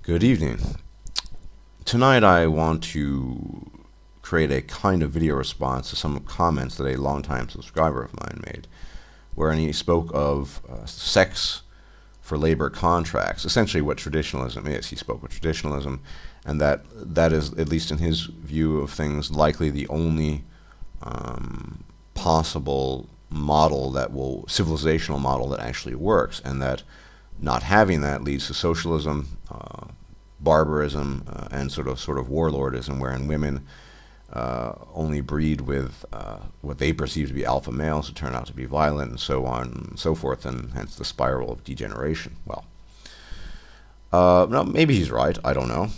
Good evening. Tonight I want to create a kind of video response to some comments that a longtime subscriber of mine made, wherein he spoke of sex for labor contracts, essentially what traditionalism is. He spoke of traditionalism, and that is, at least in his view of things, likely the only possible civilizational model that actually works, and that not having that leads to socialism, barbarism, and sort of warlordism, wherein women only breed with what they perceive to be alpha males who turn out to be violent, and so on and so forth, and hence the spiral of degeneration. Well, no, maybe he's right. I don't know.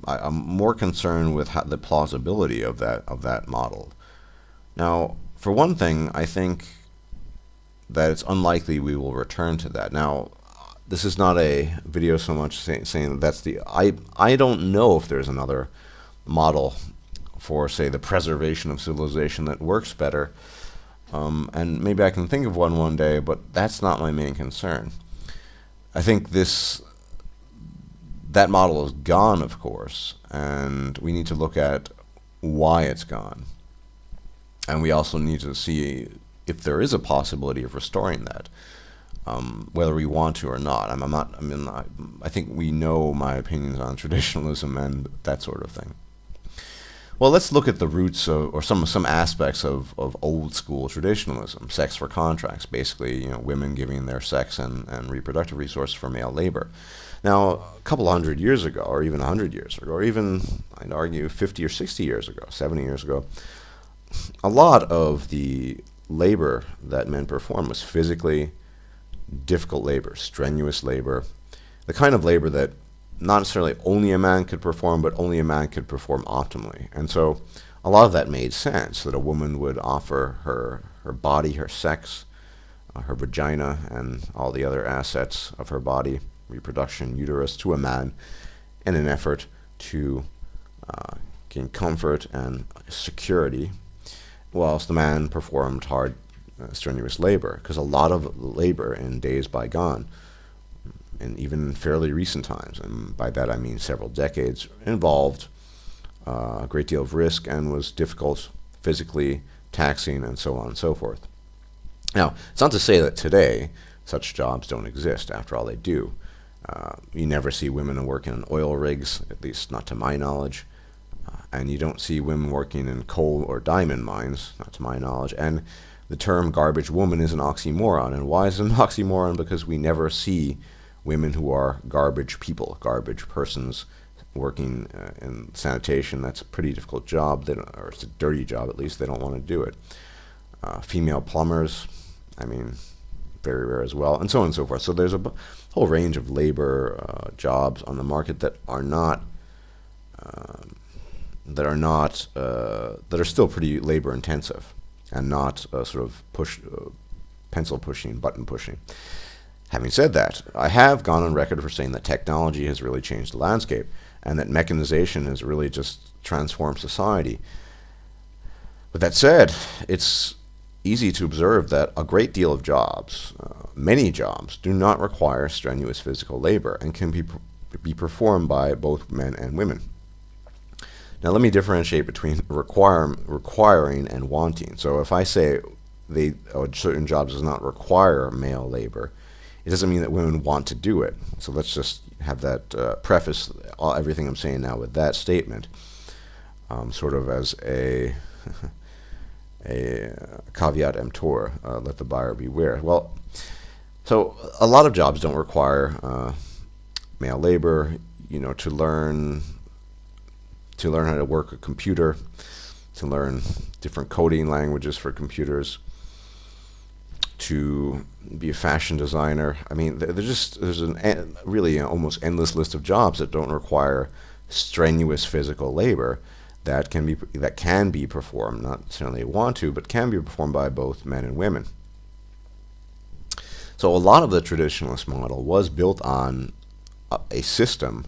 I'm more concerned with the plausibility of that model. Now, for one thing, I think that it's unlikely we will return to that. Now, this is not a video so much saying that that's the... I don't know if there's another model for, say, the preservation of civilization that works better. And maybe I can think of one day, but that's not my main concern. I think that model is gone, of course, and we need to look at why it's gone. And we also need to see if there is a possibility of restoring that, whether we want to or not. I think we know my opinions on traditionalism and that sort of thing. Well, let's look at the roots or some aspects of old school traditionalism. Sex for contracts, basically, women giving their sex and reproductive resources for male labor. Now, a couple hundred years ago, or even 100 years ago, or even, I'd argue, 50 or 60 years ago, 70 years ago, a lot of the labor that men performed was physically difficult labor, strenuous labor, the kind of labor that not necessarily only a man could perform, but only a man could perform optimally. And so a lot of that made sense, that a woman would offer her body, her sex, her vagina, and all the other assets of her body, reproduction, uterus, to a man in an effort to gain comfort and security, whilst the man performed hard, strenuous labor. Because a lot of labor in days bygone, and even in fairly recent times, and by that I mean several decades, involved a great deal of risk and was difficult, physically taxing, and so on and so forth. Now, it's not to say that today such jobs don't exist. After all, they do. You never see women working in oil rigs, at least not to my knowledge. And you don't see women working in coal or diamond mines, not to my knowledge. And the term garbage woman is an oxymoron. And why is it an oxymoron? Because we never see women who are garbage people, garbage persons working in sanitation. That's a pretty difficult job, or it's a dirty job at least. They don't want to do it. Female plumbers, very rare as well, and so on and so forth. So there's a whole range of labor jobs on the market that are still pretty labor intensive, and not pencil pushing, button pushing. Having said that, I have gone on record for saying that technology has really changed the landscape, and that mechanization has really just transformed society. With that said, it's easy to observe that a great deal of jobs, many jobs, do not require strenuous physical labor and can be performed by both men and women. Now, let me differentiate between requiring and wanting. So if I say certain jobs does not require male labor, it doesn't mean that women want to do it. So let's just have that preface everything I'm saying now with that statement, sort of as a caveat emptor, let the buyer beware. Well, so a lot of jobs don't require male labor, to learn how to work a computer, to learn different coding languages for computers, to be a fashion designer. There's really almost endless list of jobs that don't require strenuous physical labor that can be performed, not necessarily want to, but can be performed by both men and women. So a lot of the traditionalist model was built on a system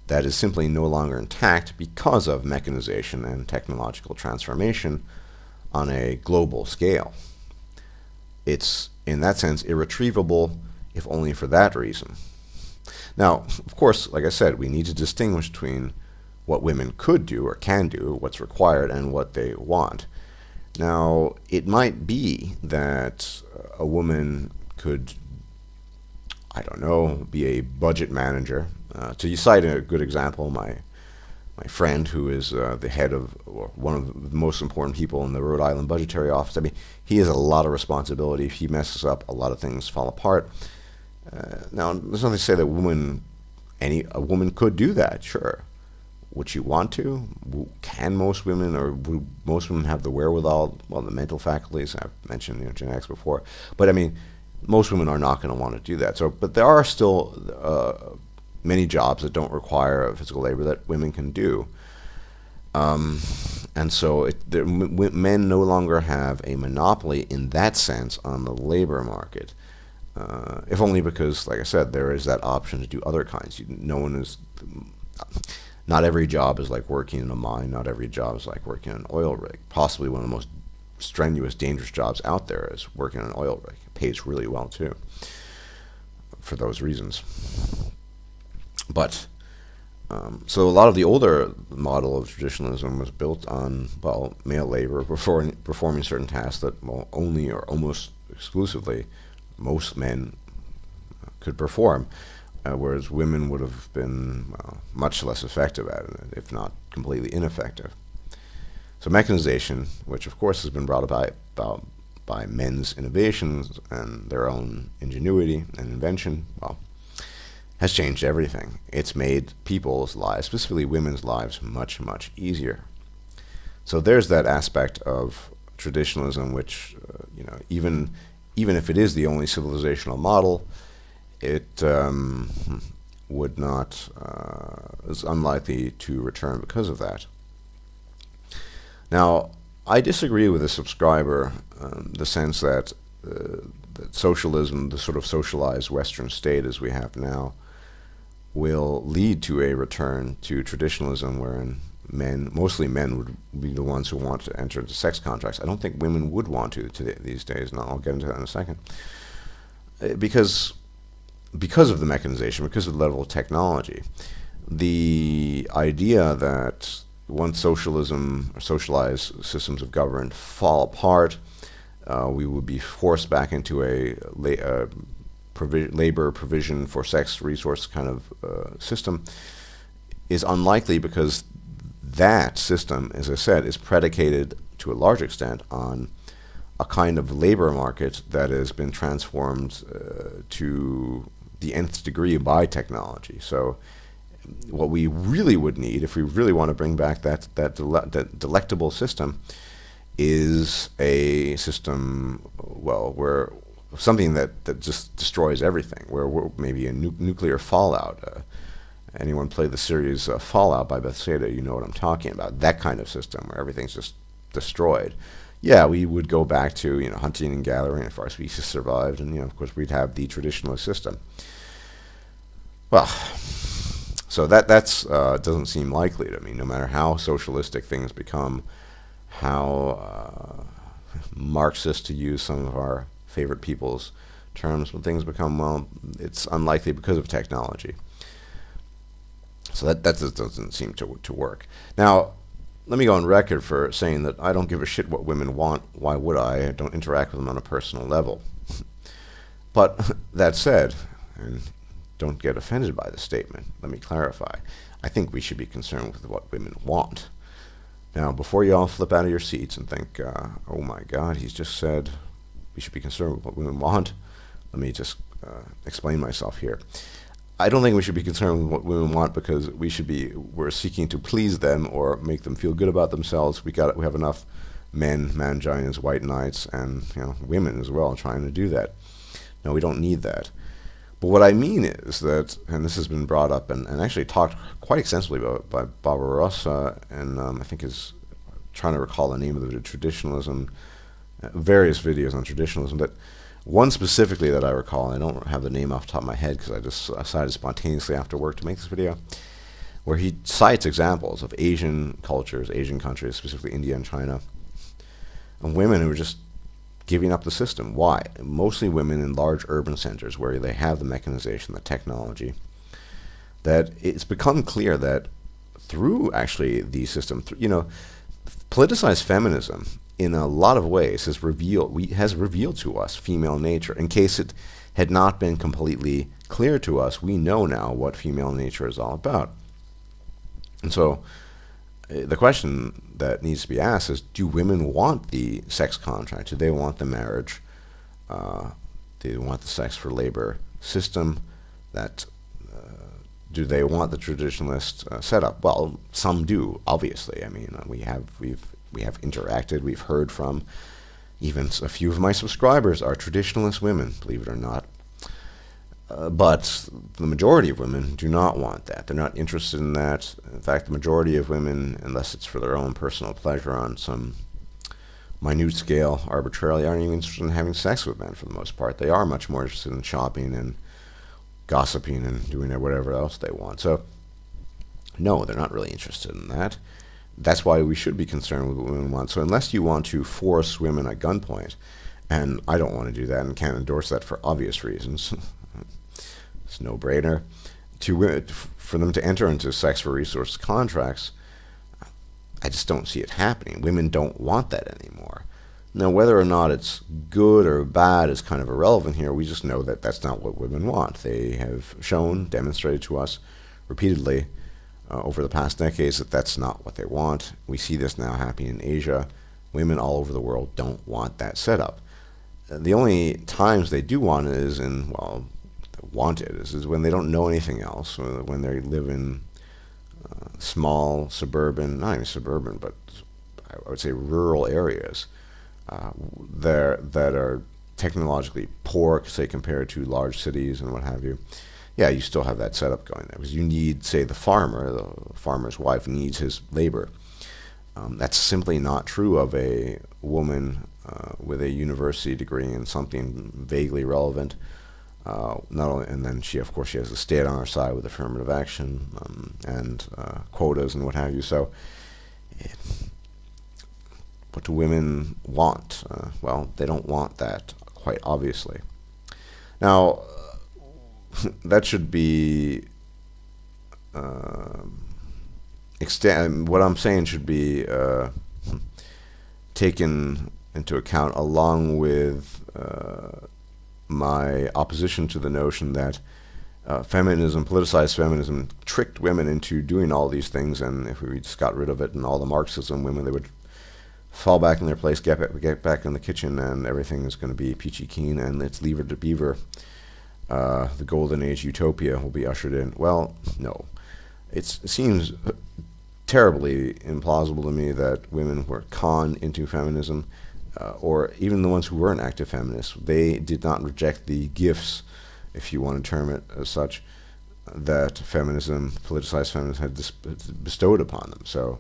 that is simply no longer intact because of mechanization and technological transformation on a global scale. It's, in that sense, irretrievable, if only for that reason. Now, of course, like I said, we need to distinguish between what women could do or can do, what's required, and what they want. Now, it might be that a woman could, I don't know, be a budget manager. To cite a good example, my friend, who is the head of, or one of the most important people in the Rhode Island Budgetary Office. I mean, he has a lot of responsibility. If he messes up, a lot of things fall apart. Now, there's nothing to say that a woman could do that. Sure, would she want to? Can most women, or would most women have the wherewithal? Well, the mental faculties. I've mentioned genetics before, but I mean, most women are not going to want to do that. So, but there are still many jobs that don't require physical labor that women can do. And so men no longer have a monopoly in that sense on the labor market. If only because, like I said, there is that option to do other kinds. Not every job is like working in a mine. Not every job is like working on an oil rig. Possibly one of the most strenuous, dangerous jobs out there is working on an oil rig. It pays really well too, for those reasons. But so a lot of the older model of traditionalism was built on, well, male labor performing certain tasks that, well, only or almost exclusively most men could perform, whereas women would have been much less effective at it, if not completely ineffective. So mechanization, which of course has been brought about by men's innovations and their own ingenuity and invention, well, has changed everything. It's made people's lives, specifically women's lives, much, much easier. So there's that aspect of traditionalism, which, even if it is the only civilizational model, it would not, is unlikely to return because of that. Now, I disagree with a subscriber, the sense that socialism, the sort of socialized Western state as we have now, will lead to a return to traditionalism wherein mostly men would be the ones who want to enter into sex contracts. I don't think women would want to these days, and I'll get into that in a second. Because of the mechanization, because of the level of technology, the idea that once socialism or socialized systems of government fall apart, we would be forced back into a labor provision for sex resource kind of system is unlikely, because that system, as I said, is predicated to a large extent on a kind of labor market that has been transformed to the nth degree by technology. So what we really would need, if we really want to bring back that delectable system, is a system, well, where something that just destroys everything, where maybe a nuclear fallout. Anyone play the series Fallout by Bethesda, you know what I'm talking about. That kind of system where everything's just destroyed. Yeah, we would go back to hunting and gathering if our species survived, and of course we'd have the traditionalist system. Well, so that doesn't seem likely to me. No matter how socialistic things become, how Marxist, to use some of our favorite people's terms, when things become, well, it's unlikely because of technology. So that just doesn't seem to work. Now, let me go on record for saying that I don't give a shit what women want. Why would I? I don't interact with them on a personal level. But that said, and don't get offended by the statement, let me clarify. I think we should be concerned with what women want. Now, before you all flip out of your seats and think, oh my God, he's just said we should be concerned with what women want, let me just explain myself here. I don't think we should be concerned with what women want because we're seeking to please them or make them feel good about themselves. We have enough men, mangines, white knights, and women as well trying to do that. No, we don't need that. But what I mean is that, and this has been brought up and actually talked quite extensively about by Barbarossa, and I think is trying to recall the name of the traditionalism, various videos on traditionalism, but one specifically that I recall, and I don't have the name off the top of my head because I just decided spontaneously after work to make this video, where he cites examples of Asian cultures, Asian countries, specifically India and China, and women who are just giving up the system. Why? Mostly women in large urban centers where they have the mechanization, the technology, that it's become clear that through actually the system, politicized feminism in a lot of ways has revealed to us female nature. In case it had not been completely clear to us, we know now what female nature is all about. And so the question that needs to be asked is, do women want the sex contract? Do they want the marriage? Do they want the sex for labor system? Do they want the traditionalist setup? Well, some do, obviously. I mean, we have interacted, we've heard from even a few of my subscribers are traditionalist women, believe it or not. But the majority of women do not want that. They're not interested in that. In fact, the majority of women, unless it's for their own personal pleasure on some minute scale arbitrarily, aren't even interested in having sex with men for the most part. They are much more interested in shopping and gossiping and doing whatever else they want. So, no, they're not really interested in that. That's why we should be concerned with what women want. So unless you want to force women at gunpoint, and I don't want to do that and can't endorse that for obvious reasons, it's a no-brainer, for them to enter into sex for resource contracts, I just don't see it happening. Women don't want that anymore. Now, whether or not it's good or bad is kind of irrelevant here. We just know that that's not what women want. They have demonstrated to us repeatedly over the past decades that that's not what they want. We see this now happening in Asia. Women all over the world don't want that setup. The only times they do want it is is when they don't know anything else, when they live in small suburban, not even suburban, but I would say rural areas that are technologically poor, say, compared to large cities and what have you. Yeah, you still have that setup going there because you need, say, the farmer's wife needs his labor. That's simply not true of a woman with a university degree in something vaguely relevant. Not only, and then she has the state on her side with affirmative action and quotas and what have you. So, what do women want? Well, they don't want that, quite obviously. Now, that should be what I'm saying should be taken into account along with my opposition to the notion that politicized feminism, tricked women into doing all these things, and if we just got rid of it and all the Marxism, women, they would fall back in their place, get back in the kitchen, and everything is going to be peachy keen, and it's lever to beaver. The golden age utopia will be ushered in. Well, no. It seems terribly implausible to me that women were conned into feminism, or even the ones who weren't active feminists. They did not reject the gifts, if you want to term it as such, that politicized feminism, had bestowed upon them. So,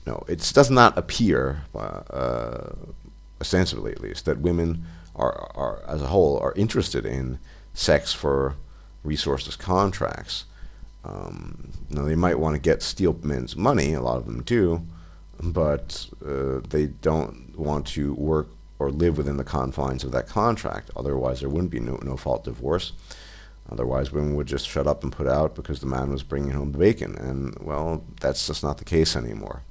no, it does not appear, ostensibly at least, that women are as a whole are interested in sex for resources contracts. Now, they might want to steal men's money, a lot of them do, but they don't want to work or live within the confines of that contract. Otherwise, there wouldn't be no-fault divorce. Otherwise, women would just shut up and put out because the man was bringing home the bacon. And, well, that's just not the case anymore.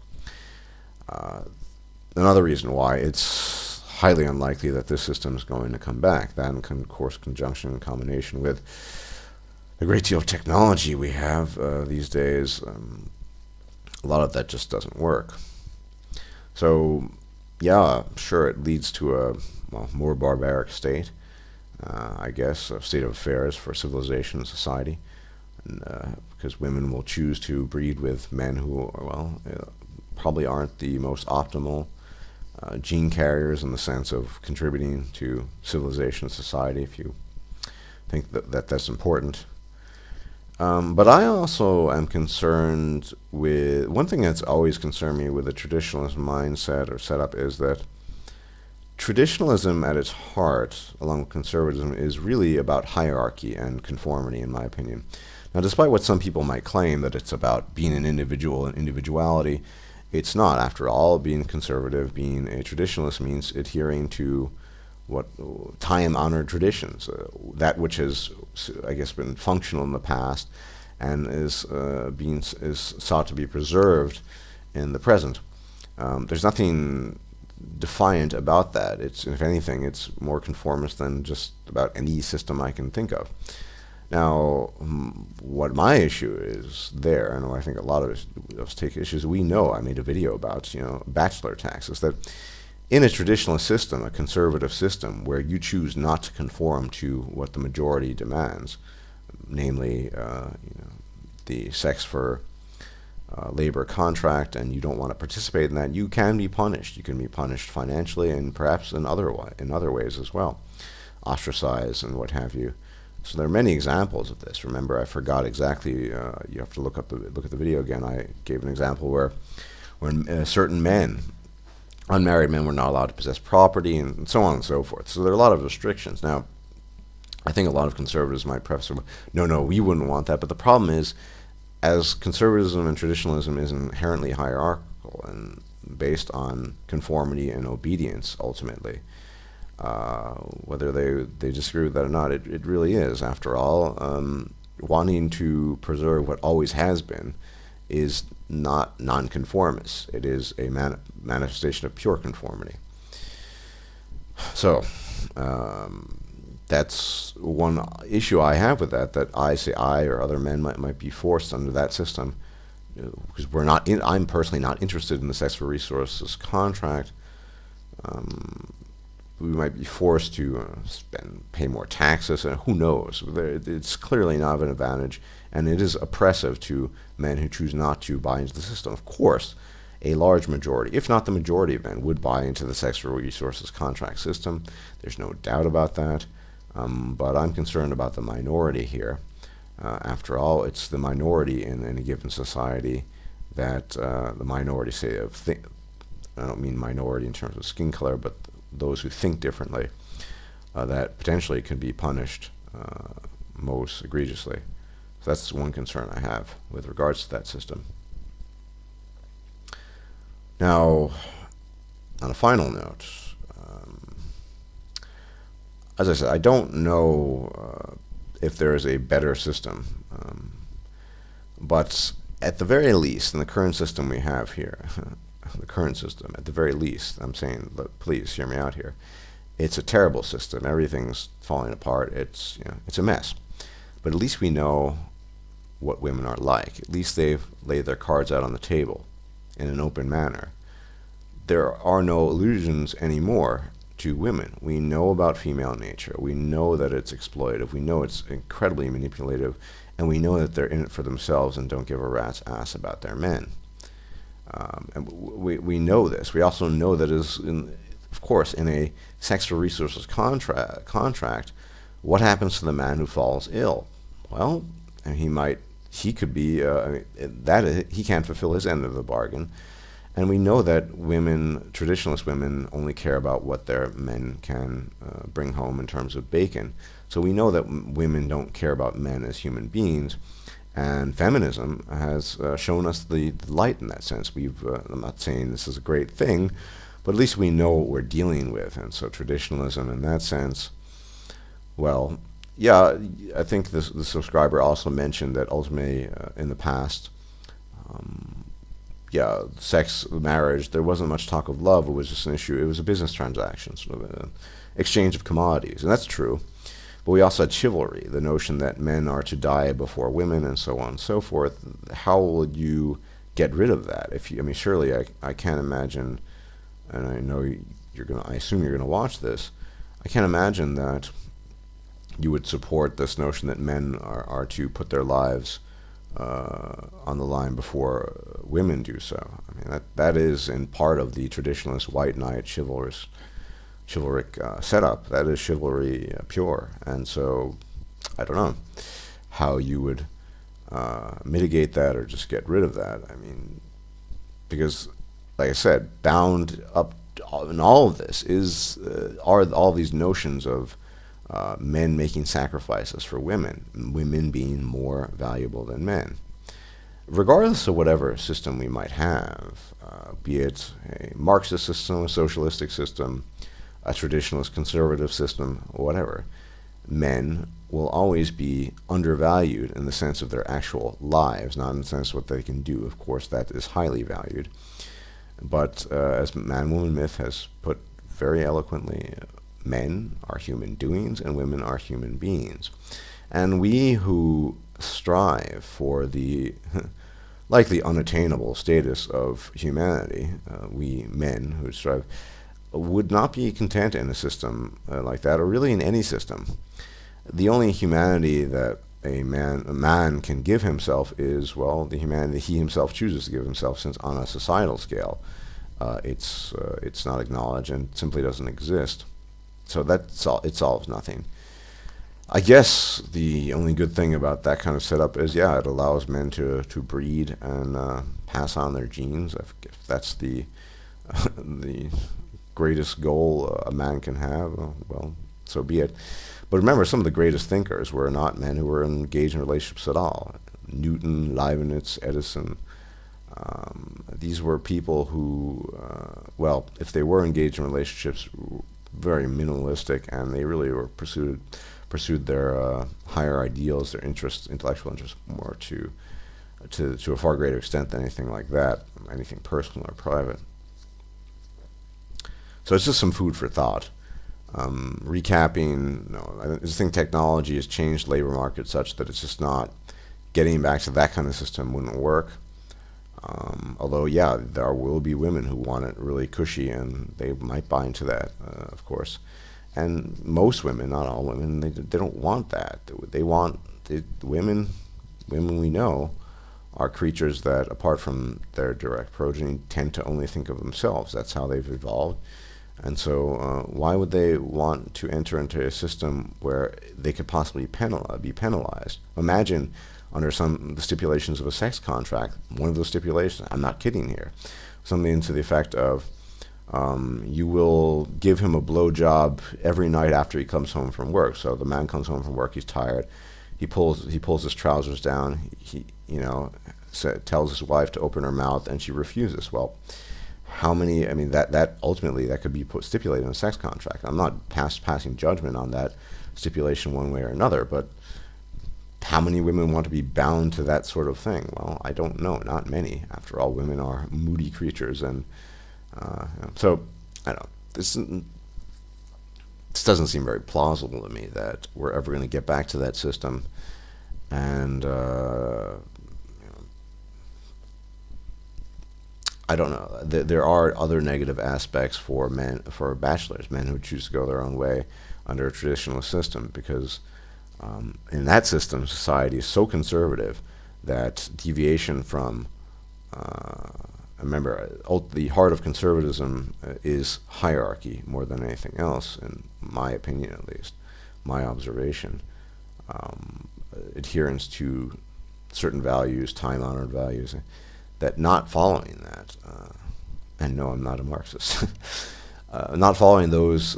Another reason why it's highly unlikely that this system is going to come back, that in course conjunction and combination with a great deal of technology we have these days, a lot of that just doesn't work. So, yeah, sure, it leads to a more barbaric state, I guess, a state of affairs for civilization and society, and, because women will choose to breed with men who, probably aren't the most optimal gene carriers in the sense of contributing to civilization and society, if you think that's important. But I also am concerned with, one thing that's always concerned me with the traditionalist mindset or setup is that traditionalism at its heart, along with conservatism, is really about hierarchy and conformity, in my opinion. Now, despite what some people might claim, that it's about being an individual and individuality, it's not. After all, being conservative, being a traditionalist means adhering to what time-honored traditions, that which has, I guess, been functional in the past, and is sought to be preserved in the present. There's nothing defiant about that. It's, if anything, it's more conformist than just about any system I can think of. Now, what my issue is there, and I think a lot of us take issues, we know, I made a video about, bachelor taxes, that in a traditionalist system, a conservative system, where you choose not to conform to what the majority demands, namely, the sex for labor contract, and you don't want to participate in that, you can be punished. You can be punished financially and perhaps in other ways as well, ostracized and what have you. So there are many examples of this. Remember, I forgot exactly. You have to look at the video again. I gave an example where when certain men, unmarried men, were not allowed to possess property, and so on and so forth. So there are a lot of restrictions. Now, I think a lot of conservatives might preface, no, we wouldn't want that. But the problem is, as conservatism and traditionalism is inherently hierarchical and based on conformity and obedience, ultimately, whether they disagree with that or not, it really is, after all, wanting to preserve what always has been is not nonconformist. It is a manifestation of pure conformity. So, that's one issue I have with that I or other men might be forced under that system, because I'm personally not interested in the sex for resources contract. We might be forced to pay more taxes, and who knows? It's clearly not an advantage, and it is oppressive to men who choose not to buy into the system. Of course, a large majority, if not the majority of men, would buy into the sex for resources contract system. There's no doubt about that. But I'm concerned about the minority here. After all, it's the minority in any given society that the minority, say, I don't mean minority in terms of skin color, but those who think differently, that potentially can be punished most egregiously. So that's one concern I have with regards to that system. Now, on a final note, as I said, I don't know if there is a better system, but at the very least, in the current system we have here, the current system, at the very least, I'm saying, please hear me out here, it's a terrible system. Everything's falling apart. It's a mess. But at least we know what women are like. At least they've laid their cards out on the table in an open manner. There are no illusions anymore to women. We know about female nature. We know that it's exploitative. We know it's incredibly manipulative, and we know that they're in it for themselves and don't give a rat's ass about their men. And we know this. We also know that, of course, in a sex for resources contract, what happens to the man who falls ill? Well, he could be he can't fulfill his end of the bargain. And we know that traditionalist women, only care about what their men can bring home in terms of bacon. So we know that women don't care about men as human beings. And feminism has shown us the light in that sense. I'm not saying this is a great thing, but at least we know what we're dealing with. And so traditionalism in that sense, well, yeah, I think the subscriber also mentioned that ultimately in the past, sex, marriage, there wasn't much talk of love. It was just an issue. It was a business transaction, sort of an exchange of commodities. And that's true. But we also had chivalry, the notion that men are to die before women and so on and so forth. How would you get rid of that? Surely I can't imagine, and I know I assume you're going to watch this, I can't imagine that you would support this notion that men are to put their lives on the line before women do so. I mean, that is in part of the traditionalist white knight chivalric setup. That is chivalry pure. And so I don't know how you would mitigate that or just get rid of that. I mean, because, like I said, bound up in all of this are all these notions of men making sacrifices for women being more valuable than men. Regardless of whatever system we might have, be it a Marxist system, a socialistic system, a traditionalist conservative system, whatever, men will always be undervalued in the sense of their actual lives, not in the sense of what they can do. Of course, that is highly valued. But as Man-Woman Myth has put very eloquently, men are human doings and women are human beings. And we who strive for the likely unattainable status of humanity, we men who strive, would not be content in a system like that, or really in any system. The only humanity that a man can give himself is, well, the humanity he himself chooses to give himself, since on a societal scale, it's not acknowledged and simply doesn't exist. So it solves nothing. I guess the only good thing about that kind of setup is, yeah, it allows men to breed and pass on their genes. If that's the the greatest goal a man can have, well, so be it. But remember, some of the greatest thinkers were not men who were engaged in relationships at all. Newton, Leibniz, Edison. These were people who, well, if they were engaged in relationships, very minimalistic, and they really were pursued their higher ideals, their interests, intellectual interests, more to a far greater extent than anything like that, anything personal or private. So it's just some food for thought. Recapping, no, I just think technology has changed labor market such that it's just not getting back to that kind of system wouldn't work. Although, yeah, there will be women who want it really cushy, and they might buy into that, of course. And most women, not all women, they don't want that. Women we know are creatures that, apart from their direct progeny, tend to only think of themselves. That's how they've evolved. And so why would they want to enter into a system where they could possibly be penalized? Imagine under the stipulations of a sex contract, one of those stipulations, I'm not kidding here, something to the effect of, you will give him a blowjob every night after he comes home from work. So the man comes home from work, he's tired, he pulls his trousers down, he tells his wife to open her mouth, and she refuses. Well, how many? I mean, that ultimately that could be stipulated in a sex contract. I'm not passing judgment on that stipulation one way or another, but how many women want to be bound to that sort of thing? Well, I don't know. Not many. After all, women are moody creatures, and so I don't know. This doesn't seem very plausible to me that we're ever going to get back to that system, and I don't know. There are other negative aspects for bachelors, men who choose to go their own way under a traditionalist system, because in that system, society is so conservative that deviation from, remember, the heart of conservatism is hierarchy more than anything else, in my opinion at least, my observation. Adherence to certain values, time-honored values, that not following that, and no, I'm not a Marxist, not following those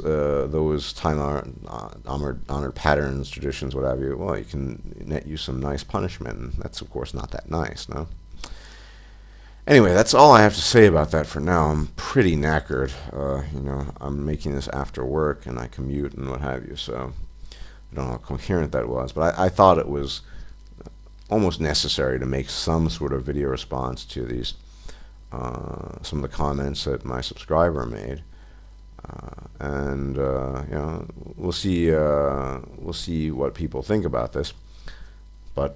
time-honored patterns, traditions, what have you, well, you can net you some nice punishment, and that's, of course, not that nice, no? Anyway, that's all I have to say about that for now. I'm pretty knackered. I'm making this after work, and I commute and what have you, so I don't know how coherent that was, but I thought it was almost necessary to make some sort of video response to these some of the comments that my subscriber made, and we'll see what people think about this. But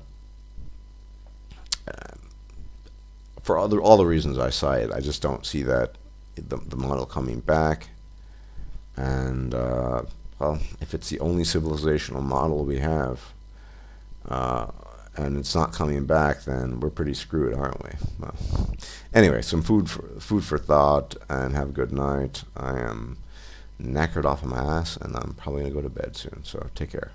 for all the reasons I cited, I just don't see that the model coming back. And well, if it's the only civilizational model we have, and it's not coming back, then we're pretty screwed, aren't we? Well, anyway, some food for thought, and have a good night. I am knackered off of my ass, and I'm probably going to go to bed soon, so take care.